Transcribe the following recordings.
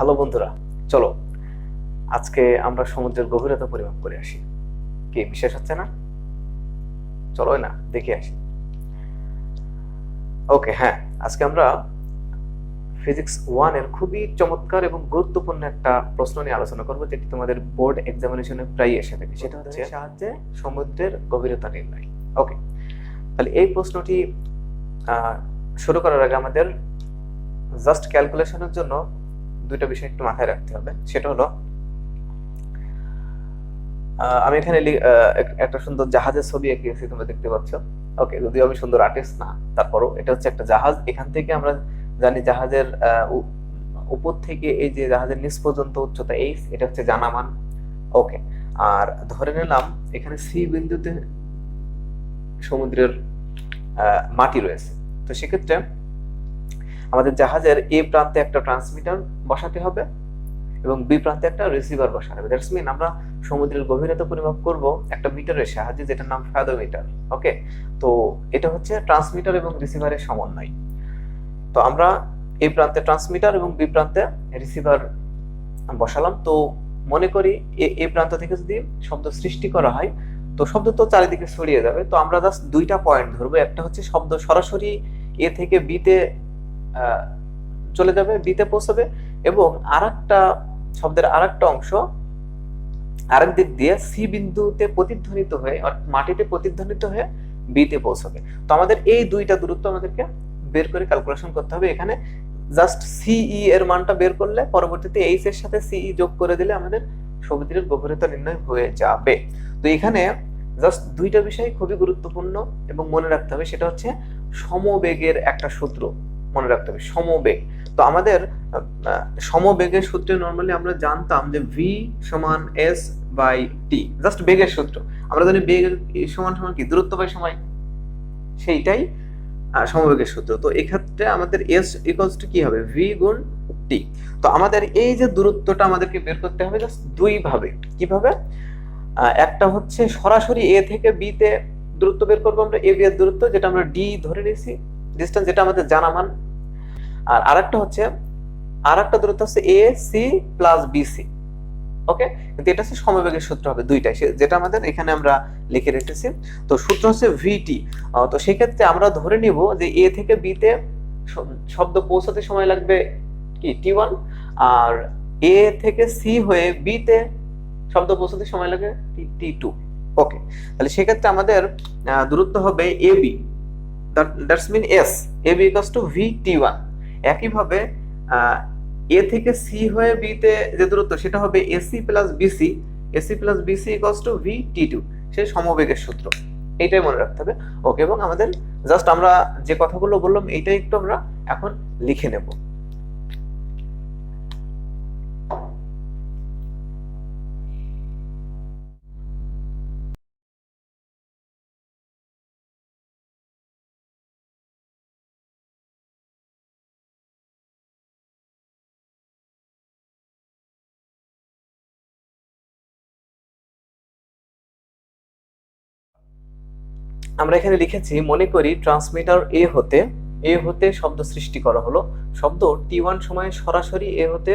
Hello বন্ধুরা, চলো আজকে আমরা সমুদ্রের গভীরতা পরিমাপ করে আসি। কি বিশ্বাস হচ্ছে না? চলো না দেখে আসি। ওকে, হ্যাঁ, আজকে আমরা ফিজিক্স 1 এর খুবই চমৎকার এবং গুরুত্বপূর্ণ একটা প্রশ্ন নিয়ে আলোচনা করব, যেটি তোমাদের বোর্ড এক্সামিনেশনে প্রায় এসে থাকে। সেটা হচ্ছে সাহায্যে সমুদ্রের গভীরতা নির্ণয়। ওকে, তাহলে এই প্রশ্নটি শুরু করার আগে আমাদের জাস্ট ক্যালকুলেশনের জন্য দুইটা বিষয় একটু মাথায় রাখতে হবে। সেটা হলো, আমি এখানে একটা সুন্দর জাহাজের ছবি এঁকেছি, তোমরা দেখতে পাচ্ছ। ওকে, যদিও আমি সুন্দর আর্টিস্ট না, তারপরও এটা হচ্ছে একটা জাহাজ। এখান থেকে আমরা জানি জাহাজের উপর থেকে এই যে জাহাজের নিচ পর্যন্ত উচ্চতা এইচ, এটা হচ্ছে জানা মান। ওকে, আর ধরে নিলাম এখানে সি বিন্দুতে সমুদ্রের মাটি রয়েছে। তো সেক্ষেত্রে আমাদের জাহাজের এ প্রান্তে একটা ট্রান্সমিটার বসাতে হবে এবং বি প্রান্তে একটা রিসিভার বসাতে হবে। দ্যাটস মিন আমরা সমুদ্রের গভীরতা পরিমাপ করব একটা মিটারের সাহায্যে, যেটার নাম ফ্যাথোমিটার। ওকে, তো এটা হচ্ছে ট্রান্সমিটার এবং রিসিভারের সমন্বয়। তো আমরা এই প্রান্তে ট্রান্সমিটার এবং বি প্রান্তে রিসিভার বসালাম। তো মনে করি এই প্রান্ত থেকে যদি শব্দ সৃষ্টি করা হয়, তো শব্দ তো চারিদিকে ছড়িয়ে যাবে। তো আমরা জাস্ট দুইটা পয়েন্ট ধরবো। একটা হচ্ছে শব্দ সরাসরি এ থেকে বিতে চলে যাবে, বিতে পৌঁছাবে, এবং আরেকটা শব্দের আরেকটা অংশ আরেক দিক দিয়ে সি বিন্দুতে প্রতিধ্বনিত হয়ে মাটিতে প্রতিধ্বনিত হয়ে বিতে পৌঁছাবে। তো আমাদের এই দুইটা দূরত্ব আমাদেরকে বের করে ক্যালকুলেশন করতে হবে। এখানে জাস্ট সিই এর মানটা বের করলে পরবর্তীতে এইচ এর সাথে সিই যোগ করে দিলে আমাদের সমুদ্রের গভীরতা নির্ণয় হয়ে যাবে। তো এখানে জাস্ট দুইটা বিষয় খুবই গুরুত্বপূর্ণ এবং মনে রাখতে হবে। সেটা হচ্ছে সমবেগের একটা সূত্র মনে রাখতে হবে, সমবেগ। তো আমাদের সমবেগের সূত্রে নরমালি আমরা জানতাম যে ভি সমান এস বাই টি, জাস্ট বেগের সূত্র। আমরা জানি বেগ সমান সমান কি, দূরত্ব বাই সময়, সেইটাই সমবেগের সূত্র। তো এক্ষেত্রে আমাদের এস ইকুয়ালস টু কি হবে, ভি গুণ টি। তো আমাদের এই যে দূরত্বটা আমাদেরকে বের করতে হবে জাস্ট দুই ভাবে। কিভাবে? একটা হচ্ছে সরাসরি এ থেকে বি তে দূরত্ব বের করবো আমরা, এ বি এর দূরত্ব, যেটা আমরা ডি ধরে নিয়েছি ডিসটেন্স, যেটা আমাদের জানা মান। আর আরেকটা হচ্ছে আরেকটা দূরত্ব হচ্ছে এ সি প্লাস বিসি। ওকে, কিন্তু এটা হচ্ছে সমবেগের সূত্র হবে দুইটাই, যেটা আমাদের এখানে আমরা লিখে রেখেছি। তো সূত্র হচ্ছে ভিটি। তো সেক্ষেত্রে আমরা ধরে নিব যে এ থেকে বি তে শব্দ পৌঁছাতে সময় লাগবে কি টি1, আর এ থেকে সি হয়ে বি তে শব্দ পৌঁছাতে সময় লাগে টি2। ওকে, তাহলে সেক্ষেত্রে আমাদের দূরত্ব হবে AB, that's mean S, AB equals to V T one. একইভাবে এ থেকে সি হয়ে বি তে যে দূরত্ব সেটা হবে AC plus BC, AC plus BC equals to V T two, সেই সমবেগের সূত্র। এইটাই মনে রাখতে হবে। ওকে, এবং আমাদের জাস্ট আমরা যে কথাগুলো বললাম এইটাই একটু আমরা এখন লিখে নেব। আমরা এখানে লিখেছি, মনে করি ট্রান্সমিটার এ হতে শব্দ সৃষ্টি করা হলো। শব্দ টি1 সময়ে সরাসরি এ হতে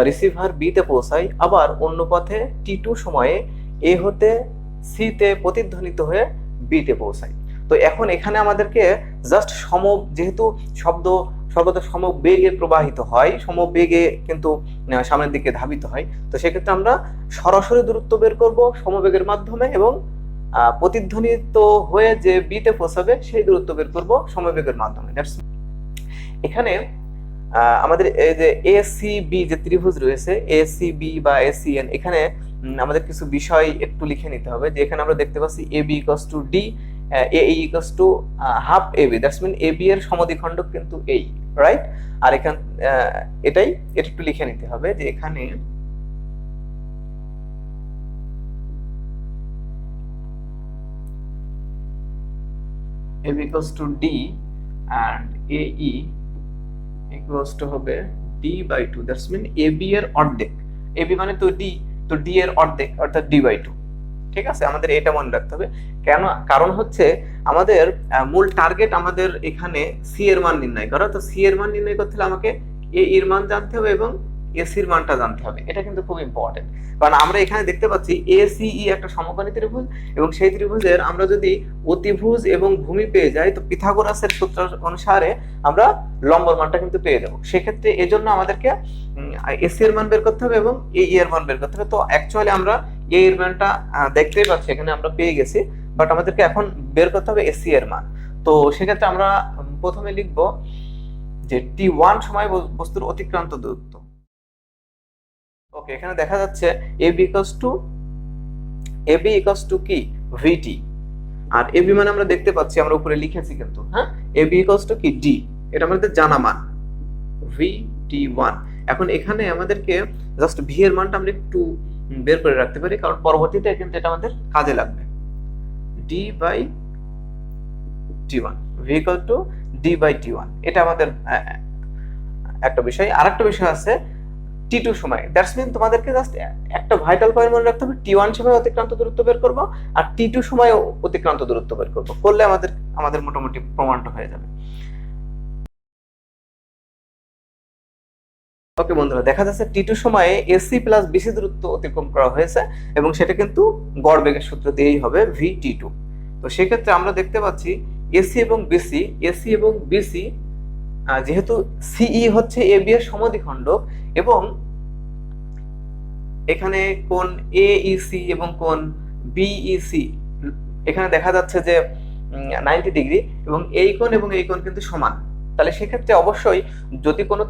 রিসিভার বি তে পৌঁছায়, আবার অন্য পথে টি2 সময়ে এ হতে সি তে প্রতিধ্বনিত হয়ে বি তে পৌঁছায়। তো এখন এখানে আমাদেরকে জাস্ট যেহেতু শব্দ সর্বদা সমবেগে প্রবাহিত হয়, সমবেগে কিন্তু সামনের দিকে ধাবিত হয়, তো সেক্ষেত্রে আমরা সরাসরি দূরত্ব বের করব সমবেগের মাধ্যমে, এবং প্রতিধ্বনিত হয়ে যে বি তে পৌঁছাবে সেই দূরত্ব বের করব সমবেগের মাধ্যমে। এখানে আমাদের এই যে এসিবি যে ত্রিভুজ রয়েছে, এসিবি বা এসিএন, এখানে আমাদের কিছু বিষয় একটু লিখে নিতে হবে। যে এখানে আমরা দেখতে পাচ্ছি এবি ইকুয়ালস টু ডি, এই equals to half A B, that's mean A B এর সমদ্বিখণ্ডক কিন্তু এই, রাইট? আর এখান এটা একটু লিখে নিতে হবে যে এখানে AB equals to D and AE equals to হবে D by 2, that's mean AB এর অর্ধেক। AB মানে তো D, তো D এর অর্ধেক অর্থাৎ D by 2। ঠিক আছে, আমাদের এটা মনে রাখতে হবে। কেন? কারণ হচ্ছে আমাদের মূল টার্গেট আমাদের এখানে C এর মান নির্ণয় করা। তো C এর মান নির্ণয় করতে হলে আমাকে A এর মান জানতে হবে এবং এসির মানটা জানতে হবে। এটা কিন্তু খুব ইম্পর্টেন্ট, কারণ আমরা এখানে দেখতে পাচ্ছি এসিই একটা সমকোণী ত্রিভুজ, এবং সেই ত্রিভুজের আমরা যদি অতিভুজ এবং ভূমি পেয়ে যাই, তো পিথাগোরাসের সূত্র অনুসারে আমরা লম্বর মানটা কিন্তু পেয়ে যাবো। সেক্ষেত্রে এজন্য আমাদেরকে এসি এর মান বের করতে হবে এবং এ এর মান বের করতে হবে। তো অ্যাকচুয়ালি আমরা এ এর মানটা দেখতেই পাচ্ছি এখানে আমরা পেয়ে গেছি, বাট আমাদেরকে এখন বের করতে হবে এসি এর মান। তো সেক্ষেত্রে আমরা প্রথমে লিখব যে T1 সময় বস্তুর অতিক্রান্ত দূরত্ব। ওকে, এখানে দেখা যাচ্ছে AB ইকুয়ালস টু কি VT, আর AB মানে আমরা দেখতে পাচ্ছি, আমরা উপরে লিখেছি কিন্তু, হ্যাঁ, AB ইকুয়ালস টু কি D, এটা আমাদের জানা মান VT1। এখন এখানে আমাদেরকে জাস্ট V এর মানটা আমরা একটু বের করে রাখতে পারি, কারণ পরবর্তীতে কিন্তু এটা আমাদের কাজে লাগবে। D by T1, V equal to D by T1, এটা আমাদের একটা বিষয়। আরেকটা বিষয় আছে T2 সময়, দ্যাটস মিন তোমাদেরকে জাস্ট একটা ভাইটাল পয়েন্ট মনে রাখতে হবে, T1 সময় অতিক্রান্ত দূরত্ব বের করব আর T2 সময় অতিক্রান্ত দূরত্ব বের করব, করলে আমাদের মোটামুটি প্রমাণটা হয়ে যাবে। ওকে বন্ধুরা, দেখা যাচ্ছে T2 সময়ে AC প্লাস BC দূরত্ব অতিক্রম করা হয়েছে, এবং সেটা কিন্তু গড় বেগের সূত্র দিয়েই হবে VT2। তো সেক্ষেত্রে আমরা দেখতে পাচ্ছি AC এবং BC যেহেতু CE হচ্ছে AB এর সমদ্বিখণ্ডক, এবং এখানে কোণ AEC এবং কোণ BEC এখানে দেখা যাচ্ছে যে 90 ডিগ্রি, এবং এই কোণ কিন্তু সমান। তাহলে সেক্ষেত্রে অবশ্যই যদি কোনো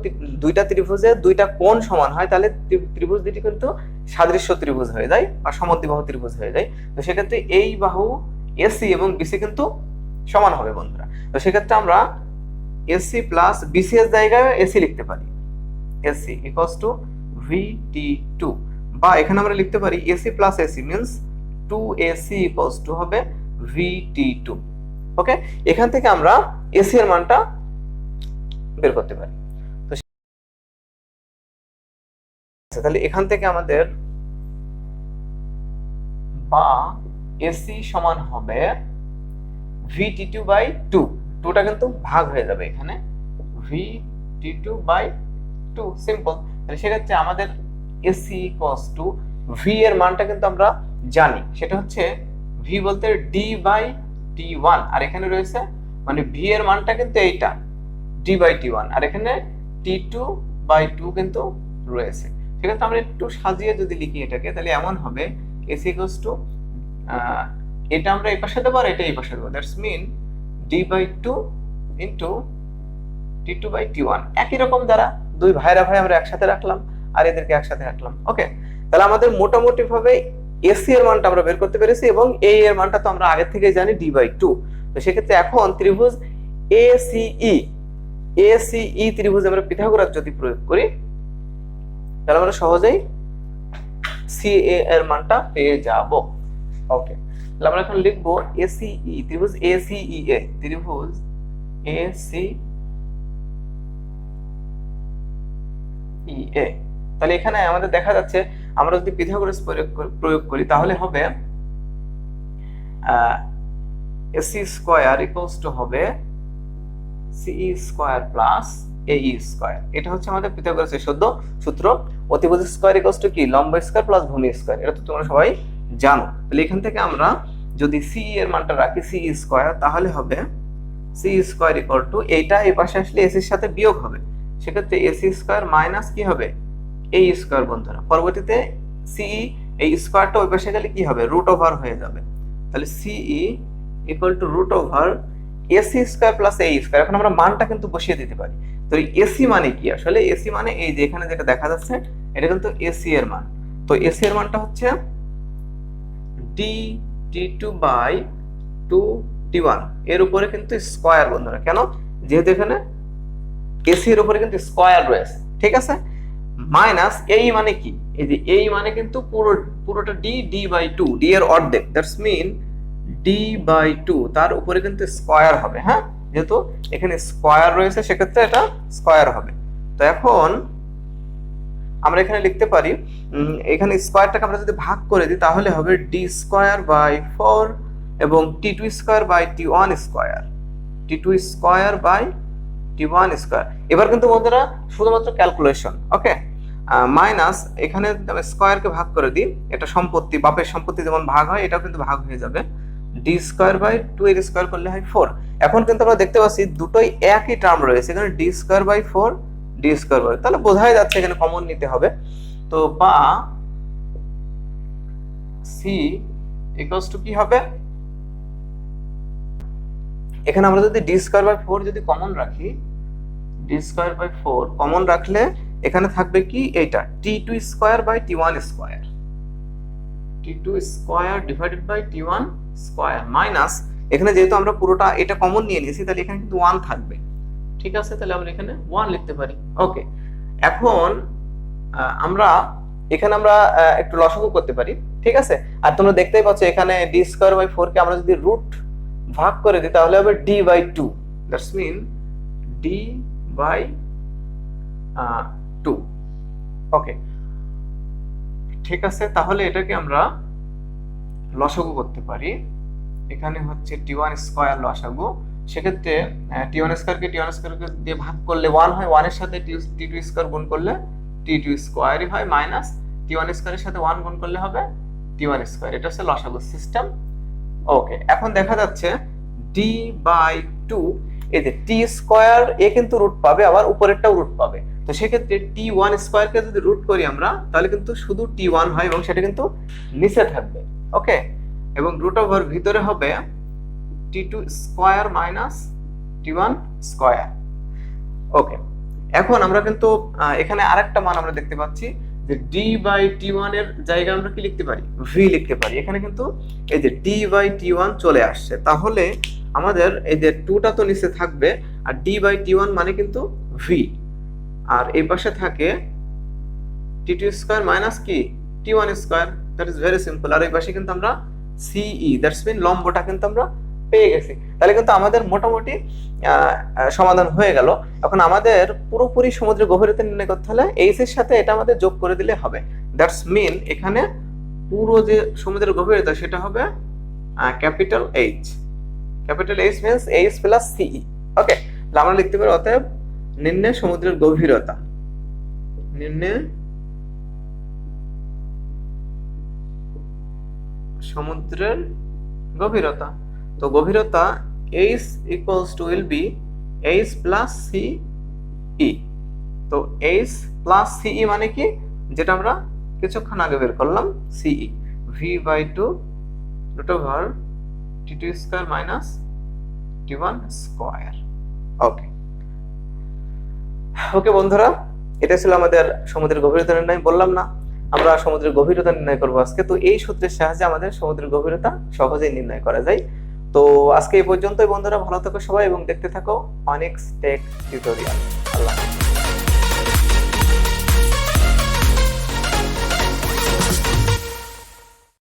দুইটা ত্রিভুজে দুইটা কোণ সমান হয়, তাহলে ত্রিভুজ দুটি কিন্তু সাদৃশ্য ত্রিভুজ হয়ে যায় বা সমদ্বিবাহু ত্রিভুজ হয়ে যায়। তো সেক্ষেত্রে এই বাহু AC এবং BC কিন্তু সমান হবে বন্ধুরা। তো সেক্ষেত্রে আমরা AC প্লাস BC এর জায়গায় AC লিখতে পারি, AC ইকুয়ালস টু VT2, বা এখানে আমরা লিখতে পারি AC plus AC means 2AC equals to হবে VT2। ওকে, এখান থেকে আমরা AC এর মানটা বের করতে পারি। তো তাহলে এখান থেকে আমাদের বা AC সমান হবে VT2 বাই 2, 2টা কিন্তু ভাগ হয়ে যাবে এখানে, VT2 বাই 2, সিম্পল। তাহলে সেক্ষেত্রে আমাদের AC ইকুয়ালস টু V এর মানটা কিন্তু আমরা জানি, সেটা হচ্ছে V বলতে D বাই T1, আর এখানে রয়েছে মানে V এর মানটা কিন্তু এইটা D বাই T1, আর এখানে T2 বাই 2 কিন্তু রয়েছে। সেক্ষেত্রে আমরা একটু সাজিয়ে যদি লিখি এটাকে, তাহলে এমন হবে AC ইকুয়ালস টু এটা আমরা এই পাশে দেবো আর এটা এই পাশে দেবো, that's mean D by 2 into T2 by T1। একই রকম দ্বারা দুই ভাইরা ভাই আমরা একসাথে রাখলাম আর এদেরকে একসাথে রাখলাম। ওকে, তাহলে আমাদের মোটামুটি ভাবে AC এর মানটা আমরা বের করতে পেরেছি, এবং A এর মানটা তো আমরা আগে থেকে জানি D বাই 2। তো সেক্ষেত্রে এখন ত্রিভুজ ACE ত্রিভুজ আমরা পিথাগোরাস যদি প্রয়োগ করি, তাহলে আমরা সহজেই CA এর মানটা পেয়ে যাব। ওকে, তাহলে আমরা এখন লিখবো ACE ত্রিভুজ ACEA, ত্রিভুজ ACEA। তাহলে এখানে আমাদের দেখা যাচ্ছে আমরা যদি পিথাগোরাস প্রয়োগ করি, তাহলে হবে AC স্কয়ার ইকুয়ালস টু হবে CE square plus AE square. এটা হচ্ছে আমাদের পিথাগোরাসের সূত্র। অতিভুজ স্কয়ার ইকুয়ালস টু কি লম্ব স্কয়ার প্লাস ভূমি স্কয়ার, এটা তো তোমরা সবাই জানো। তাহলে এখান থেকে আমরা যদি CE এর মানটা রাখি CE স্কয়ার, তাহলে হবে CE স্কয়ার ইকুয়াল টু এইটা এই পাশে আসলে AC এর সাথে বিয়োগ হবে, সেক্ষেত্রে AC স্কয়ার মাইনাস কি হবে AE স্কয়ার বন্ধুরা। পরবর্তীতে CE এই স্কয়ারটা ওই পাশে গেলে কি হবে রুট ওভার হয়ে যাবে, তাহলে CE equal to root over AC square plus AE square. এখন আমরা মানটা কিন্তু বসিয়ে দিতে পারি। তো AC মানে কি, আসলে AC মানে এই যে এখানে যেটা দেখা যাচ্ছে এটা কিন্তু AC এর মান। তো AC এর মানটা হচ্ছে T2 বাই 2T1 এর উপরে কিন্তু স্কয়ার বন্ধুরা। কেন, যেহেতু এখানে AC এর উপরে কিন্তু স্কয়ার রয়েছে, ঠিক আছে, মাইনাস AE মানে কি, এই যে AE মানে কিন্তু পুরোটা D বাই 2, D এর অর্ধেক, দ্যাটস মিন D বাই 2 তার উপরে কিন্তু স্কয়ার হবে। হ্যাঁ, যেহেতু এখানে স্কয়ার রয়েছে সেক্ষেত্রে এটা স্কয়ার হবে। তো এখন আমরা এখানে লিখতে পারি, এখানে স্কয়ারটাকে আমরা যদি ভাগ করে দিই তাহলে হবে D স্কয়ার বাই 4 এবং T2 square by T1 square, T2 square by T1 square. এবার কিন্তু বন্ধুরা শুধুমাত্র ক্যালকুলেশন। ওকে, মাইনাস এখানে আমি স্কয়ারকে ভাগ করে দিই, এটা সম্পত্তি, বাপের সম্পত্তি যেমন ভাগ হয় এটাও কিন্তু ভাগ হয়ে যাবে, ডি স্কয়ার বাই 2 এর স্কয়ার করলে হয় 4। এখন কিন্তু আমরা দেখতে পাচ্ছি দুটোই একই টার্ম রয়েছে, এখানে D square by 4 D square by, তাহলে বোঝাই যাচ্ছে এখানে কমন নিতে হবে। তো বা সি ইকুয়ালস টু কি হবে, এখানে আমরা যদি ডি স্কয়ার বাই 4 যদি কমন রাখি, ডি স্কয়ার বাই 4 কমন রাখলে এখানে থাকবে কি এইটা t2 square by t1 square, t2 square divided by t1 square minus এখানে যেহেতু আমরা পুরোটা এটা কমন নিয়ে নিয়েছি তাহলে এখানে কিন্তু 1 থাকবে, ঠিক আছে, তাহলে আমরা এখানে 1 লিখতে পারি। ওকে, এখন আমরা এখানে আমরা একটু লসাগু করতে পারি, ঠিক আছে। আর তোমরা দেখতেই পাচ্ছ এখানে ডি স্কয়ার বাই 4 কে আমরা যদি রুট ভাগ করে দিই তাহলে হবে d by 2, that's mean d by 2। Okay, ঠিক আছে, তাহলে এটাকে আমরা লসাগু করতে পারি, এখানে হচ্ছে t1 স্কয়ার লসাগু, সেক্ষেত্রে t1 স্কয়ারকে t1 স্কয়ারকে দিয়ে ভাগ করলে 1 হয়, 1 এর সাথে t2 স্কয়ার গুণ করলে t2 স্কয়ারই হয়, মাইনাস t1 স্কয়ারের সাথে 1 গুণ করলে হবে t1 স্কয়ার, এটা হচ্ছে লসাগু সিস্টেম। ওকে, এখন দেখা যাচ্ছে d বাই 2, এই যে t স্কয়ার এ কিন্তু রুট পাবে, আবার উপরেরটাও রুট পাবে, তো সেক্ষেত্রে t1 স্কয়ারকে যদি রুট করি আমরা তাহলে কিন্তু শুধু t1 হয় এবং সেটা কিন্তু নিচে থাকবে। ওকে, এবং রুট ওভার ভিতরে হবে t2 square minus t1 square. ওকে, এখন আমরা কিন্তু এখানে আরেকটা মান আমরা দেখতে পাচ্ছি যে d বাই t1 এর জায়গায় আমরা কি লিখতে পারি, v লিখতে পারি, এখানে কিন্তু এই যে d বাই t1 চলে আসছে, তাহলে আমাদের এই যে 2টা তো নিচে থাকবে আর d বাই t1 মানে কিন্তু v, আর এই পাশে থাকে t2 স্কয়ার মাইনাস কি t1 square, that is very simple, আর এই পাশে কিন্তু আমরা ce, দ্যাটস মিন লম্বটা কিন্তু আমরা পেয়ে গেছি, তাহলে কিন্তু আমাদের মোটামুটি সমাধান হয়ে গেল। এখন আমাদের পুরোপুরি সমুদ্রের গভীরতা নির্ণয় করতে হলে এইচ এর সাথে এটা আমাদের যোগ করে দিলে হবে, দ্যাটস মিন এখানে পুরো যে সমুদ্রের গভীরতা সেটা হবে capital H, capital H means H plus CE. Okay, তাহলে আমরা লিখতে পারি অতএব নির্ণয় সমুদ্রের গভীরতা, নির্ণয় সমুদ্রের গভীরতা, তো গভীরতা h equals to will be h plus ce, তো h plus ce মানে কি, যেটা আমরা কিছুক্ষণ আগে বের করলাম ce, v by 2 root over t2 square minus t1 square. Okay, okay বন্ধুরা, এটা ছিল আমাদের সমুদ্রের গভীরতা নির্ণয়। বললাম না আমরা সমুদ্রের গভীরতা নির্ণয় করবো আজকে, তো এই সূত্রের সাহায্যে আমাদের সমুদ্রের গভীরতা সহজেই নির্ণয় করা যায়। তো আজকে এই পর্যন্তই বন্ধুরা, ভালো থাকো সবাই এবং দেখতে থাকো অনিক্স টেক টিউটোরিয়াল।